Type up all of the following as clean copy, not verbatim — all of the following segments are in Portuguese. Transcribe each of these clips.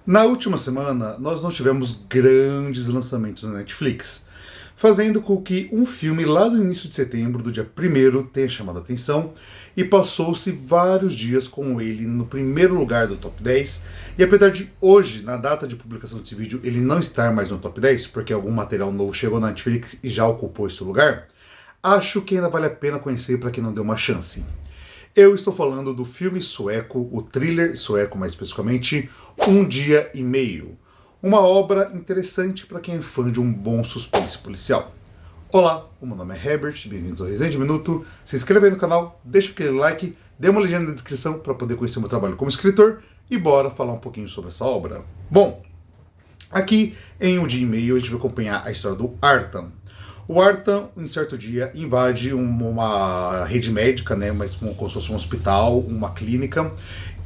Na última semana, nós não tivemos grandes lançamentos na Netflix, fazendo com que um filme lá do início de setembro, do dia 1º, tenha chamado a atenção, e passou-se vários dias com ele no primeiro lugar do top 10, e apesar de hoje, na data de publicação desse vídeo, ele não estar mais no top 10, porque algum material novo chegou na Netflix e já ocupou esse lugar, acho que ainda vale a pena conhecer para quem não deu uma chance. Eu estou falando do filme sueco, o thriller sueco mais especificamente, Um Dia e Meio. Uma obra interessante para quem é fã de um bom suspense policial. Olá, o meu nome é Herbert, bem-vindos ao Resenha de Minuto. Se inscreve aí no canal, deixa aquele like, dê uma olhadinha na descrição para poder conhecer o meu trabalho como escritor e bora falar um pouquinho sobre essa obra. Bom, aqui em Um Dia e Meio a gente vai acompanhar a história do Artan. O Artan, em certo dia, invade uma rede médica, né, como se fosse um hospital, uma clínica,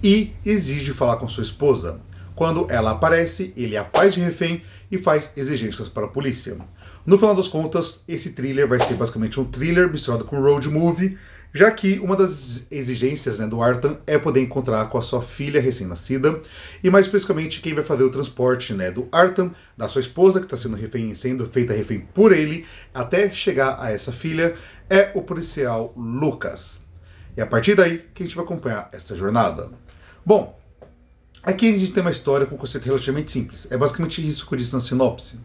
e exige falar com sua esposa. Quando ela aparece, ele a faz de refém e faz exigências para a polícia. No final das contas, esse thriller vai ser basicamente um thriller misturado com road movie, já que uma das exigências, né, do Artan é poder encontrar com a sua filha recém-nascida, e mais especificamente quem vai fazer o transporte, né, do Artan, da sua esposa, que está sendo feita refém por ele, até chegar a essa filha, é o policial Lucas. E a partir daí que a gente vai acompanhar essa jornada. Bom, aqui a gente tem uma história com um conceito relativamente simples. É basicamente isso que eu disse na sinopse.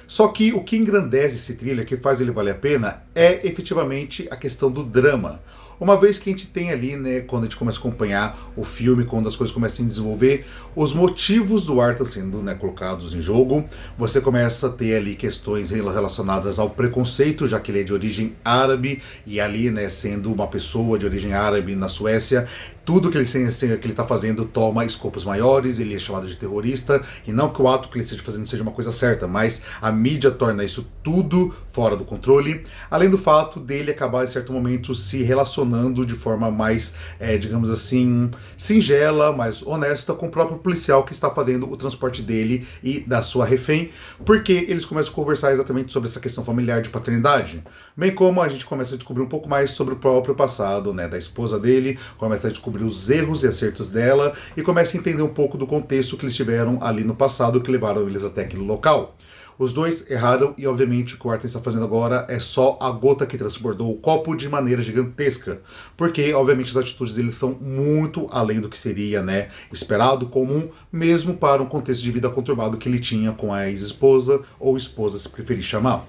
Só que o que engrandece esse thriller, que faz ele valer a pena, é efetivamente a questão do drama. Uma vez que a gente tem ali, né, quando a gente começa a acompanhar o filme, quando as coisas começam a se desenvolver, os motivos do Artan sendo, né, colocados em jogo, você começa a ter ali questões relacionadas ao preconceito, já que ele é de origem árabe, e ali, né, sendo uma pessoa de origem árabe na Suécia, tudo que ele está fazendo toma escopos maiores, ele é chamado de terrorista, e não que o ato que ele esteja fazendo seja uma coisa certa, mas a mídia torna isso tudo fora do controle, além do fato dele acabar, em certo momento, se relacionando de forma mais, digamos assim, singela, mais honesta com o próprio policial que está fazendo o transporte dele e da sua refém, porque eles começam a conversar exatamente sobre essa questão familiar de paternidade, bem como a gente começa a descobrir um pouco mais sobre o próprio passado, né, da esposa dele, começa a descobrir os erros e acertos dela e começa a entender um pouco do contexto que eles tiveram ali no passado que levaram eles até aquele local. Os dois erraram e, obviamente, o que o Artan está fazendo agora é só a gota que transbordou o copo de maneira gigantesca. Porque, obviamente, as atitudes dele são muito além do que seria, né, esperado, comum, mesmo para um contexto de vida conturbado que ele tinha com a ex-esposa ou esposa, se preferir chamar.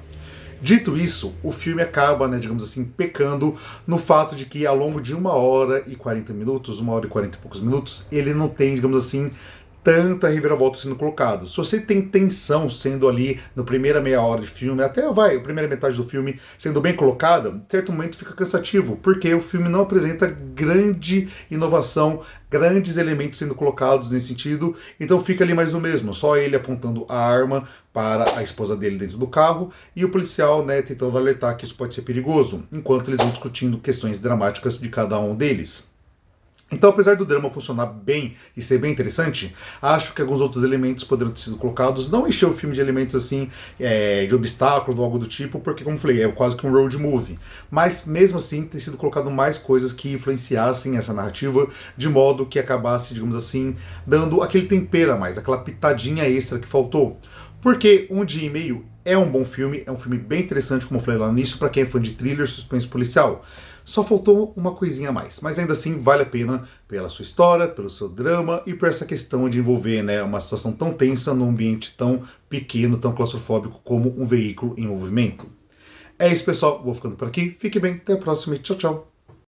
Dito isso, o filme acaba, né, digamos assim, pecando no fato de que ao longo de 1h40 minutos, 1h40 e poucos minutos, ele não tem, digamos assim, tanta reviravolta sendo colocado. Se você tem tensão sendo ali no primeira meia hora de filme, até a primeira metade do filme sendo bem colocada, em certo momento fica cansativo, porque o filme não apresenta grande inovação, grandes elementos sendo colocados nesse sentido, então fica ali mais do mesmo, só ele apontando a arma para a esposa dele dentro do carro e o policial, né, tentando alertar que isso pode ser perigoso, enquanto eles vão discutindo questões dramáticas de cada um deles. Então, apesar do drama funcionar bem e ser bem interessante, acho que alguns outros elementos poderiam ter sido colocados, não encher o filme de elementos assim, de obstáculos ou algo do tipo, porque, como falei, é quase que um road movie. Mas, mesmo assim, ter sido colocado mais coisas que influenciassem essa narrativa, de modo que acabasse, digamos assim, dando aquele tempero a mais, aquela pitadinha extra que faltou. Porque Um Dia e Meio é um bom filme, é um filme bem interessante, como eu falei lá no início, para quem é fã de thriller, suspense policial. Só faltou uma coisinha a mais, mas ainda assim vale a pena pela sua história, pelo seu drama e por essa questão de envolver, né, uma situação tão tensa num ambiente tão pequeno, tão claustrofóbico como um veículo em movimento. É isso, pessoal, vou ficando por aqui, fique bem, até a próxima e tchau, tchau!